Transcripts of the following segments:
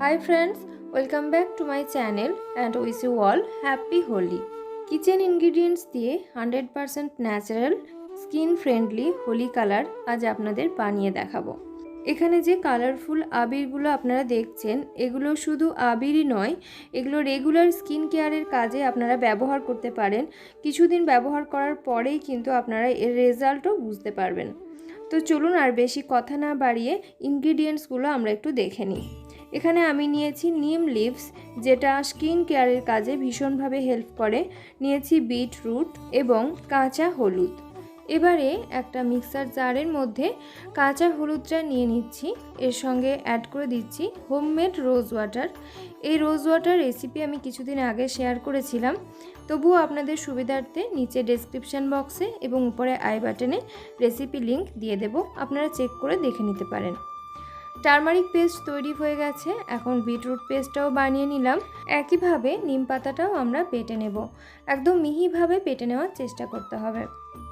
Hi friends, welcome back to my channel and wish you all happy Holi. Kitchen ingredients দিয়ে 100% natural skin friendly Holi colour আজ আপনাদের বানিয়ে দেখাবো। এখানে যে কালারফুল আবিরগুলো আপনারা দেখছেন এগুলো শুধু আবিরই নয়, এগুলো রেগুলার স্কিন কেয়ারের কাজে আপনারা ব্যবহার করতে পারেন। কিছুদিন ব্যবহার করার পরেই কিন্তু আপনারা এর রেজাল্টও বুঝতে পারবেন। তো চলুন আর বেশি কথা না বাড়িয়ে ইনগ্রিডিয়েন্টসগুলো আমরা একটু দেখে নিই। এখানে আমি নিয়েছি নিম লিভস, যেটা স্কিন কেয়ারের কাজে ভীষণভাবে হেল্প করে। নিয়েছি বিটরুট এবং কাঁচা হলুদ। এবারে একটা মিক্সার জারের মধ্যে কাঁচা হলুদটা নিয়ে নিচ্ছি, এর সঙ্গে অ্যাড করে দিচ্ছি হোমমেড রোজ ওয়াটার। এই রোজ ওয়াটার রেসিপি আমি কিছুদিন আগে শেয়ার করেছিলাম, তবুও আপনাদের সুবিধার্থে নিচে ডেসক্রিপশান বক্সে এবং উপরে আই বাটনে রেসিপি লিংক দিয়ে দেব, আপনারা চেক করে দেখে নিতে পারেন। টারমারিক পেস্ট তৈরি হয়ে গেছে, এখন বিটরুট পেস্টটাও বানিয়ে নিলাম। একইভাবে নিম পাতাটাও আমরা বেটে নেব, একদম মিহিভাবে বেটে নেওয়ার চেষ্টা করতে হবে।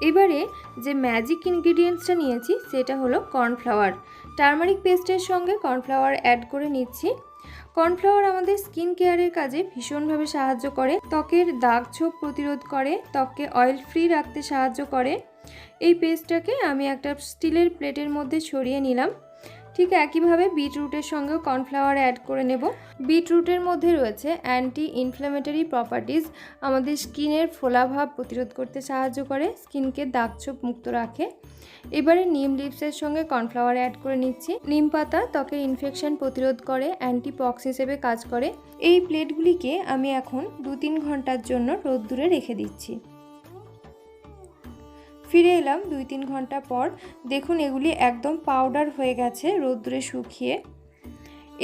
এবারে যে ম্যাজিক ইনগ্রিডিয়েন্টসটা নিয়েছি সেটা হলো কর্নফ্লাওয়ার। টারমারিক পেস্টের সঙ্গে কর্নফ্লাওয়ার অ্যাড করে নিচ্ছি। কর্নফ্লাওয়ার আমাদের স্কিন কেয়ারের কাজে ভীষণভাবে সাহায্য করে, ত্বকের দাগ ছোপ প্রতিরোধ করে, ত্বককে অয়েল ফ্রি রাখতে সাহায্য করে। এই পেস্টটাকে আমি একটা স্টিলের প্লেটের মধ্যে ছড়িয়ে নিলাম। ঠিক একইভাবে বিটরুটের সঙ্গেও কর্নফ্লাওয়ার অ্যাড করে নেব। বিটরুটের মধ্যে রয়েছে অ্যান্টি ইনফ্ল্যামেটরি প্রপার্টিজ, আমাদের স্কিনের ফোলাভাব প্রতিরোধ করতে সাহায্য করে, স্কিনকে দাগছোপ মুক্ত রাখে। এবারে নিম লিভসের সঙ্গে কর্নফ্লাওয়ার অ্যাড করে নিচ্ছি। নিম পাতা ত্বকের ইনফেকশন প্রতিরোধ করে, অ্যান্টিপক্স হিসেবে কাজ করে। এই প্লেটগুলিকে আমি এখন 2-3 ঘন্টার জন্য রোদ্দুরে রেখে দিচ্ছি। ফিরে এলাম 2-3 ঘন্টা পর। দেখুন এগুলি একদম পাউডার হয়ে গেছে রোদ্দুরে শুকিয়ে।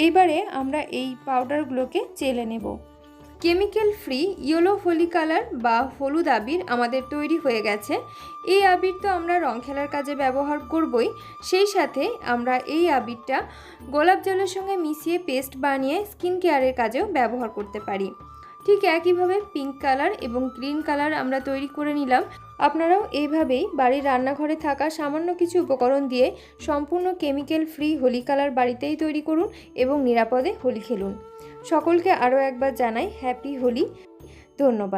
এইবারে আমরা এই পাউডারগুলোকে চেলে নেব। Chemical free yellow Holi colour বা হলুদ আবির আমাদের তৈরি হয়ে গেছে। এই আবির তো আমরা রং খেলার কাজে ব্যবহার করবই, সেই সাথে আমরা এই আবিরটা গোলাপ জলের সঙ্গে মিশিয়ে পেস্ট বানিয়ে স্কিন কেয়ারের কাজেও ব্যবহার করতে পারি। ঠিক একইভাবে পিঙ্ক কালার এবং গ্রিন কালার আমরা তৈরি করে নিলাম। আপনারাও এইভাবেই বাড়ির রান্নাঘরে থাকা সামান্য কিছু উপকরণ দিয়ে সম্পূর্ণ কেমিক্যাল ফ্রি হোলি কালার বাড়িতেই তৈরি করুন এবং নিরাপদে হোলি খেলুন। সকলকে আরও একবার জানাই হ্যাপি হোলি। ধন্যবাদ।